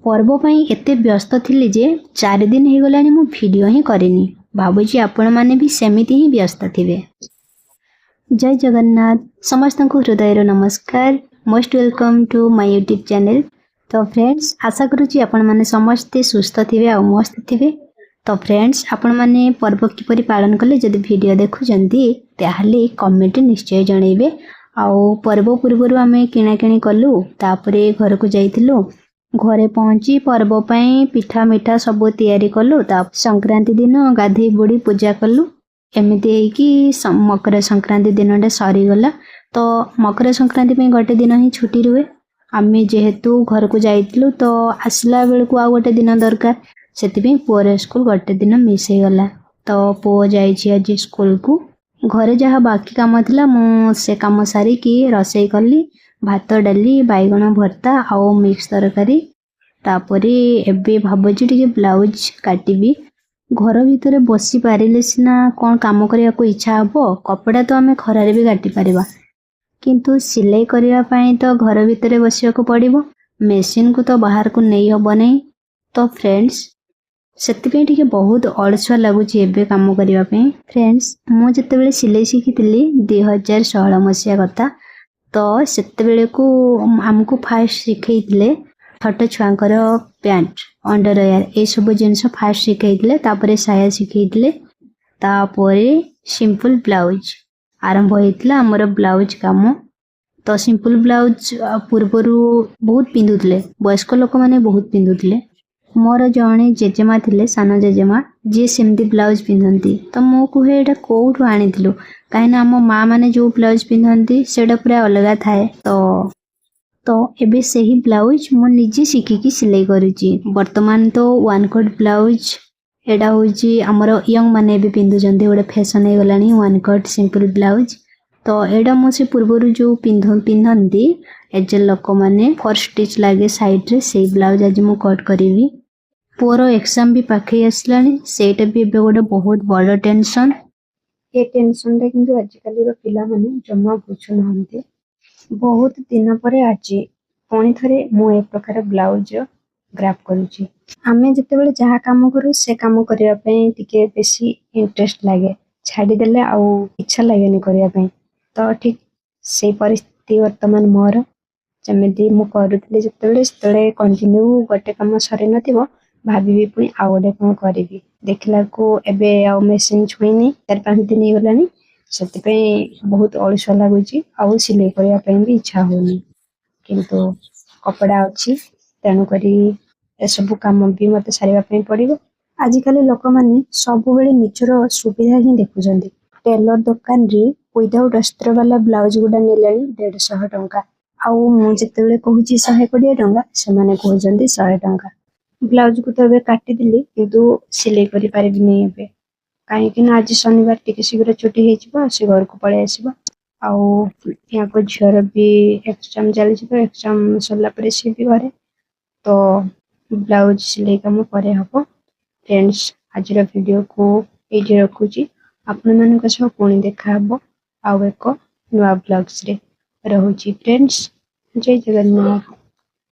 पर्व ପାଇଁ ଏତେ ବ୍ୟସ୍ତ ଥିଲି ଯେ 4 दिन हो गलानी मु वीडियो ही करेनी। भाबुची आपण माने भी सेमिति ही व्यस्त थिबे। जय जगन्नाथ समस्त को हृदय नमस्कार। Most welcome to my YouTube channel. तो फ्रेंड्स आशा करूची आपण माने समस्ते सुस्थ थिबे आ मस्त थिबे। तो फ्रेंड्स आपण माने पर्व किपरि पालन कले जदि वीडियो देखु जंदी ताहले कमेंट निश्चय जणैबे। आउ पर्व पूर्वरु आमे किना किणी कलु तापरे घर को जाइथिलु। घरे पहुंची पर्व पई पिठा मिठा सब तैयारी कलु। ता संक्रांति दिन गाधे बुड़ी पूजा कलु। एमिति है कि मकर संक्रांति दिनटा सरी गला। तो मकर संक्रांति पे गोटे दिन ही छुट्टी रुए। आमे जेहेतु घर को जाइथिलु तो आसला बेल को आ गोटे दिन दरकार सेति पुअर स्कूल गोटे दिन मिस हो गला। तो पुओ जाइछि आज स्कूल को। घरे जहाँ बाकी काम थिला मु से काम सारी कि रसोई कली। भात डाली बैगण भर्ता आउ मिक्स तरकारी। तापरे एबे भाबुची टिके ब्लाउज काटिबी। घर भितर बसी पारिले सिना कौन काम करिया को इच्छा हबो। कपड़ा तो आमे खरारे भी काटी परिबा किंतु सिलाई करिया पई तो घर भितर बसिया को पड़िबो। मशीन को तो बाहर को नहीं हबो नहीं। तो फ्रेंड्स सेति पे टिके बहुत अलसुआ लागुची एबे काम करिया पई। फ्रेंड्स मु जते सिलाई शिखितिली 2016 मसिया कथा। तो सेते बेले को हमको फास्ट शिखैथिले छोट छुआंकर पैंट अंडरवेयर ए सब जिनस फास्ट शिखैथिले। तापरे साया शिखैथिले। तापरे सिंपल ब्लाउज आरंभ होइतिला हमर ब्लाउज काम। तो सिंपल ब्लाउज पूर्वरु बहुत पिंधुथिले। वयस्क लोक माने बहुत पिंधुथिले। मोर जणे जेजेमा थिले सान जेजेमा जे सेमती ब्लाउज पिंधंती। तो मो कुहे एटा कोउठु आनिथिलु काहेना हम माँ माने जो ब्लाउज पिंधंती सेटा पूरा अलग थाए। तो एबे सही ब्लाउज मो निजे शिखिकी सिलाई करूची। वर्तमान तो वन कट ब्लाउज एडा होची हमर यंग माने भी पिंधु जंदे ओडे फैशन हे गलानी वन कट सिंपल ब्लाउज। तो एडा मो से पूर्वरु जो पिंधंती एजे लोक माने फर्स्ट स्टिच लागे साइड रे से ब्लाउज आज मो कट करिवि। पुअर एग्जाम भी पाखे आसलानी सेटा भी एबे गोटे बहुत बड़ टेंशन। ये टेंशन टा किंतु आजिकल पिला माने जमा बुझु नांती। बहुत दिन पर आज पुणी थरे मु ए प्रकार ब्लाउज ग्राफ करूची। आमे जते बेले जहा काम करू से काम करिया पई टिके बेसी इंटरेस्ट लागे। छाडी देले आ इच्छा लागेनी करिया पई। तो ठीक से परिस्थिति वर्तमान मोर जमेदी मु करूतले जते कंटिन्यू गोटे काम सरे नथिबो भाबी पुणी आ गोटे काम करिवि। देखला को एबे आ मेसिन छुईनी 4-5 दिन हो गलानी सेति पे बहुत अलसुआ लागुची। आ सिलाई करिया पे भी इच्छा होनी किंतु कपड़ा अछि तेनु करी ए सब काम भी मते सारिबा पे पड़िबो। आजिकल लोक माने सब बेले निचर सुविधा ही देखुजंदी। टेलर दुकान रे विदाउट अस्त्र वाला ब्लाउज गुडा नेलानी 150 टंका। आउ मु जते बेले कहूची 120 टंका से माने कहउजंदी 100 टंका। ब्लाउज को तो एबे काटी दिली किंतु सिलाई करि पारिबिनी एबे काहे कि आज शनिवार टिके शीघ्र छुट्टी हे जिवो से घर को पळे आसीबो। आउ या को झर भी एग्जाम चली तो एग्जाम सरला परे से भी घरे तो ब्लाउज सिलाई काम करे हबो। फ्रेंड्स आज वीडियो को ए जे रखुची आपन मन को सब पुणी देखा हबो आउ एको नुवा ब्लॉग्स रे रहूची। फ्रेंड्स जय जगन्नाथ।